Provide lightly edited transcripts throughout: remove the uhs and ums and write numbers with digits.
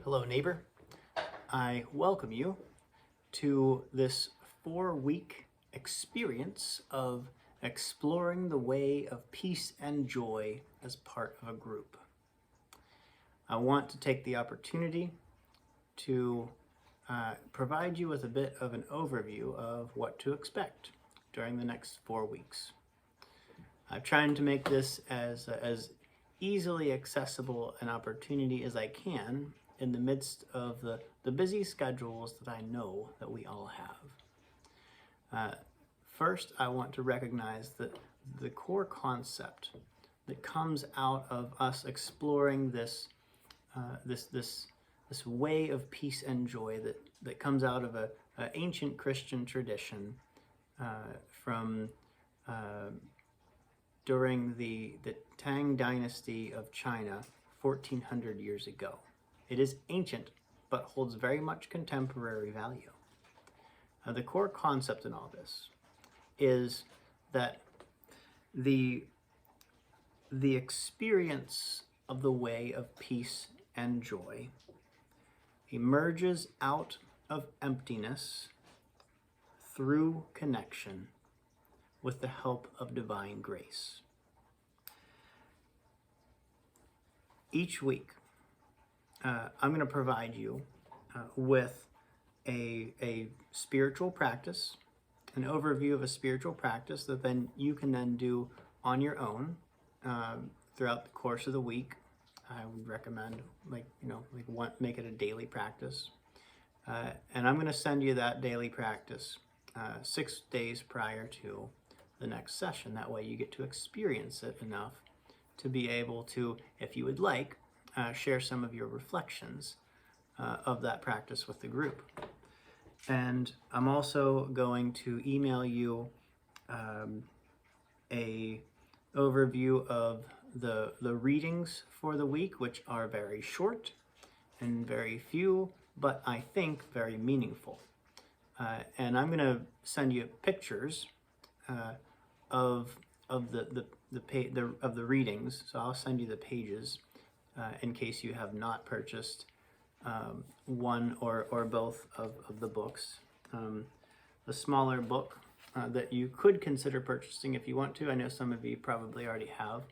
Hello, neighbor. I welcome you to this 4-week experience of exploring the way of peace and joy as part of a group. I want to take the opportunity to provide you with a bit of an overview of what to expect during the next 4 weeks. I'm trying to make this as easily accessible an opportunity as I can in the midst of the busy schedules that I know that we all have. First, I want to recognize that the core concept that comes out of us exploring this way of peace and joy that comes out of a ancient Christian tradition from during the Tang Dynasty of China 1400 years ago. It is ancient, but holds very much contemporary value. The core concept in all this is that the experience of the way of peace and joy emerges out of emptiness through connection with the help of divine grace. Each week, I'm going to provide you with a spiritual practice, an overview of a spiritual practice that then you can then do on your own throughout the course of the week. I would recommend make it a daily practice. And I'm going to send you that daily practice 6 days prior to the next session. That way you get to experience it enough to be able to, if you would like, share some of your reflections of that practice with the group. And I'm also going to email you a overview of the readings for the week, which are very short and very few, but I think very meaningful. And I'm going to send you pictures of the readings. So I'll send you the pages in case you have not purchased one or both of the books. The smaller book that you could consider purchasing if you want to, I know some of you probably already have,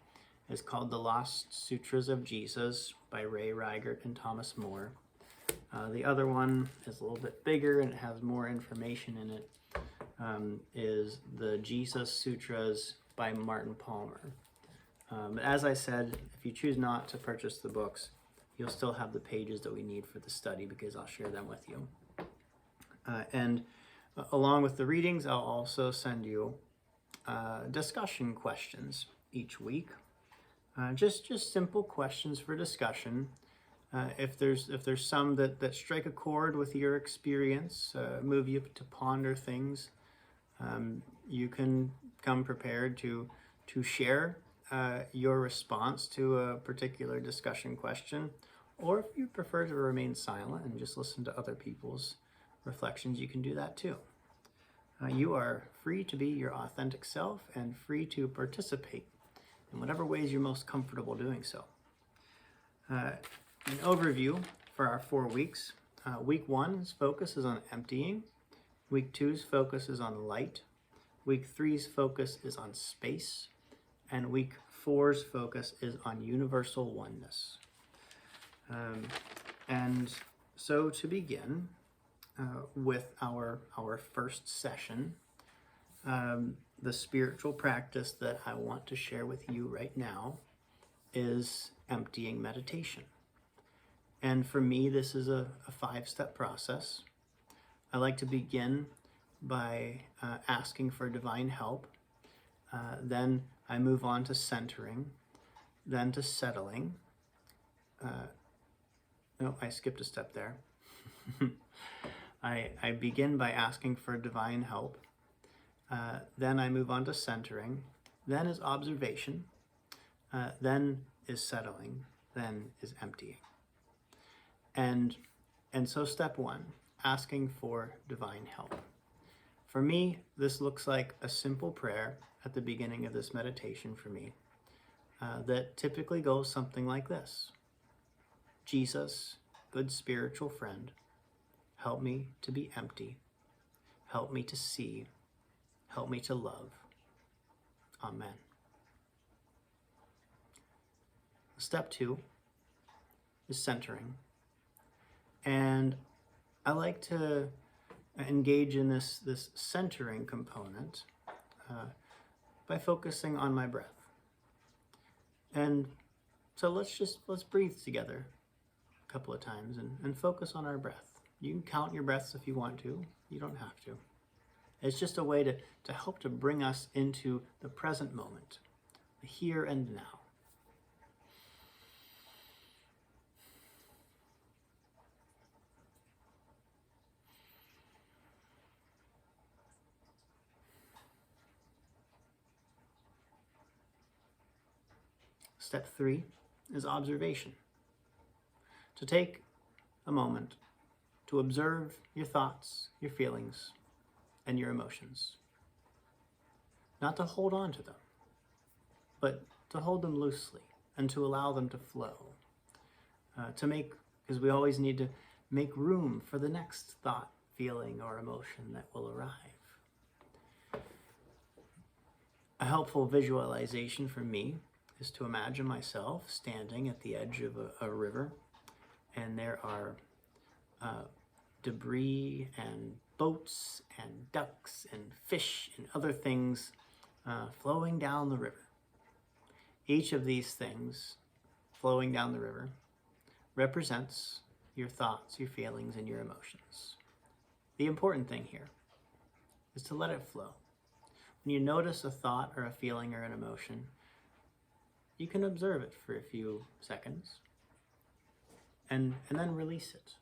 is called The Lost Sutras of Jesus by Ray Reigert and Thomas Moore. The other one is a little bit bigger and it has more information in it, is the Jesus Sutras by Martin Palmer. As I said, if you choose not to purchase the books, you'll still have the pages that we need for the study because I'll share them with you. And along with the readings, I'll also send you discussion questions each week. Just simple questions for discussion. If there's some that strike a chord with your experience, move you to ponder things, you can come prepared to share your response to a particular discussion question, or if you prefer to remain silent and just listen to other people's reflections, you can do that too. You are free to be your authentic self and free to participate in whatever ways you're most comfortable doing so. An overview for our 4 weeks. Week 1's focus is on emptying. Week 2's focus is on light. Week 3's focus is on space. And week 4's focus is on universal oneness. And so to begin with our first session, the spiritual practice that I want to share with you right now is emptying meditation. And for me, this is a 5-step process. I like to begin by asking for divine help. Then I move on to centering, then to settling. No, I skipped a step there. I begin by asking for divine help. Then I move on to centering. Then is observation. Then is settling. Then is emptying. And so step 1, asking for divine help. For me, this looks like a simple prayer at the beginning of this meditation for me that typically goes something like this. Jesus, good spiritual friend, help me to be empty. Help me to see. Help me to love. Amen. Step 2 is centering. And I like to engage in this centering component by focusing on my breath. And so let's breathe together a couple of times and focus on our breath. You can count your breaths if you want to. You don't have to. It's just a way to help to bring us into the present moment, the here and now. Step 3 is observation. To take a moment to observe your thoughts, your feelings, and your emotions. Not to hold on to them, but to hold them loosely and to allow them to flow. Because we always need to make room for the next thought, feeling, or emotion that will arrive. A helpful visualization for me is to imagine myself standing at the edge of a river, and there are debris and boats and ducks and fish and other things flowing down the river. Each of these things flowing down the river represents your thoughts, your feelings, and your emotions. The important thing here is to let it flow. When you notice a thought or a feeling or an emotion, you can observe it for a few seconds and then release it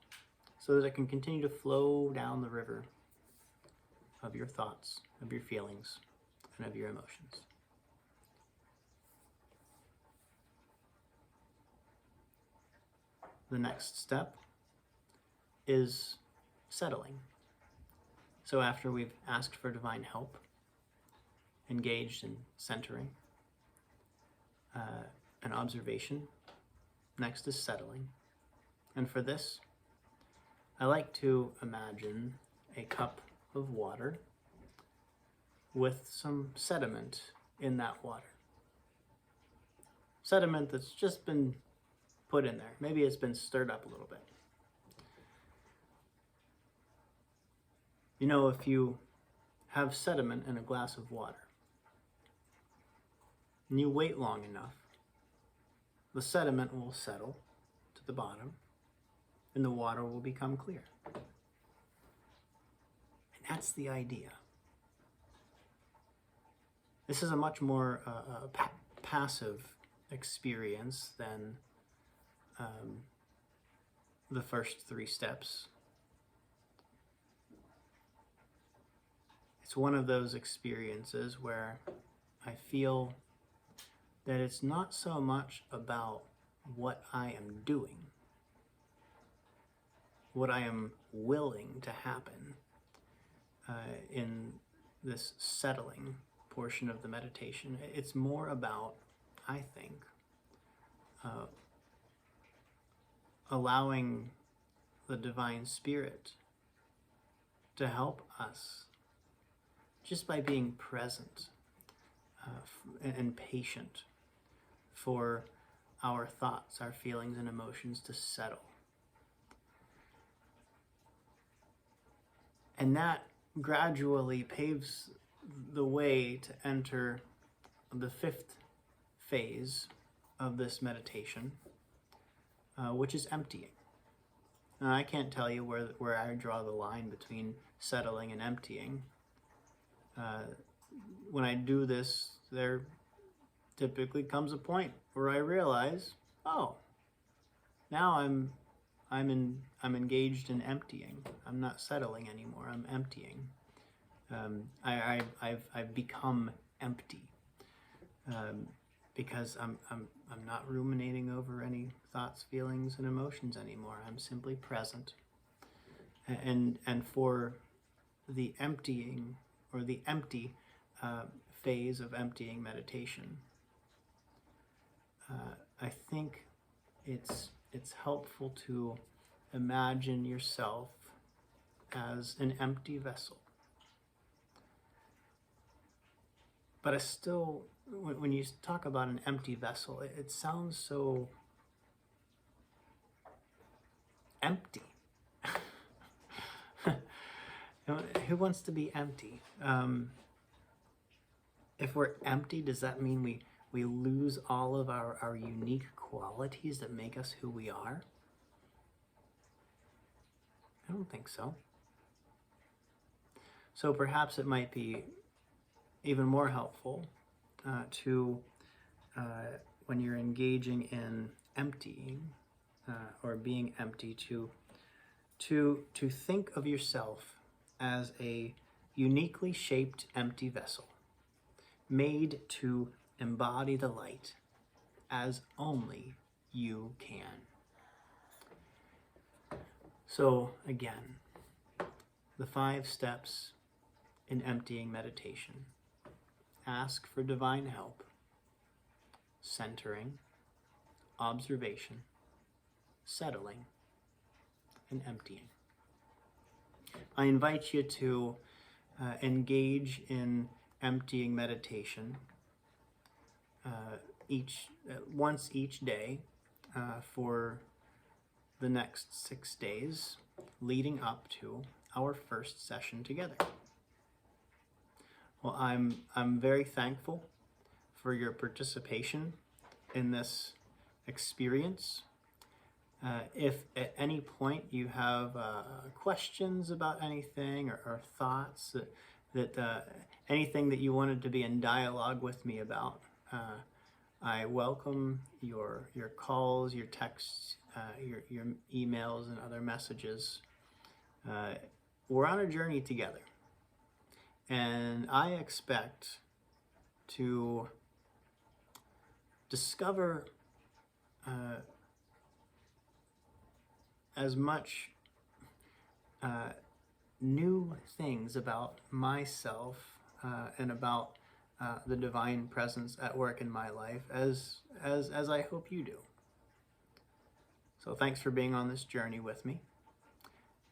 so that it can continue to flow down the river of your thoughts, of your feelings, and of your emotions. The next step is settling. So after we've asked for divine help, engaged in centering, and observation, next is settling. And for this, I like to imagine a cup of water with some sediment in that water. Sediment that's just been put in there. Maybe it's been stirred up a little bit. You know, if you have sediment in a glass of water and you wait long enough, the sediment will settle to the bottom and the water will become clear. And that's the idea. This is a much more passive experience than the first 3 steps. It's one of those experiences where I feel that it's not so much about what I am doing, what I am willing to happen in this settling portion of the meditation. It's more about, I think, allowing the Divine Spirit to help us just by being present and patient for our thoughts, our feelings, and emotions to settle. And that gradually paves the way to enter the 5th phase of this meditation, which is emptying. Now, I can't tell you where I draw the line between settling and emptying. When I do this, there typically comes a point where I realize, oh, now I'm engaged in emptying. I'm not settling anymore. I'm emptying. I've become empty because I'm not ruminating over any thoughts, feelings, and emotions anymore. I'm simply present. And for the emptying or the empty phase of emptying meditation, I think it's helpful to imagine yourself as an empty vessel. But I still, when you talk about an empty vessel, it sounds so empty. Who wants to be empty? If we're empty, does that mean we lose all of our unique qualities that make us who we are? I don't think so. So perhaps it might be even more helpful when you're engaging in emptying or being empty, to think of yourself as a uniquely shaped empty vessel, made to embody the light as only you can. So again, the 5 steps in emptying meditation. Ask for divine help, centering, observation, settling, and emptying. I invite you to engage in emptying meditation once each day for the next 6 days leading up to our first session together. Well, I'm very thankful for your participation in this experience. If at any point you have questions about anything or thoughts that anything that you wanted to be in dialogue with me about, I welcome your calls, your texts, your emails, and other messages. We're on a journey together, and I expect to discover as much new things about myself and about the divine presence at work in my life as I hope you do. So thanks for being on this journey with me,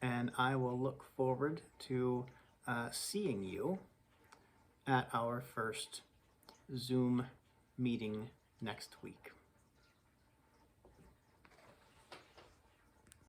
and I will look forward to seeing you at our first Zoom meeting next week.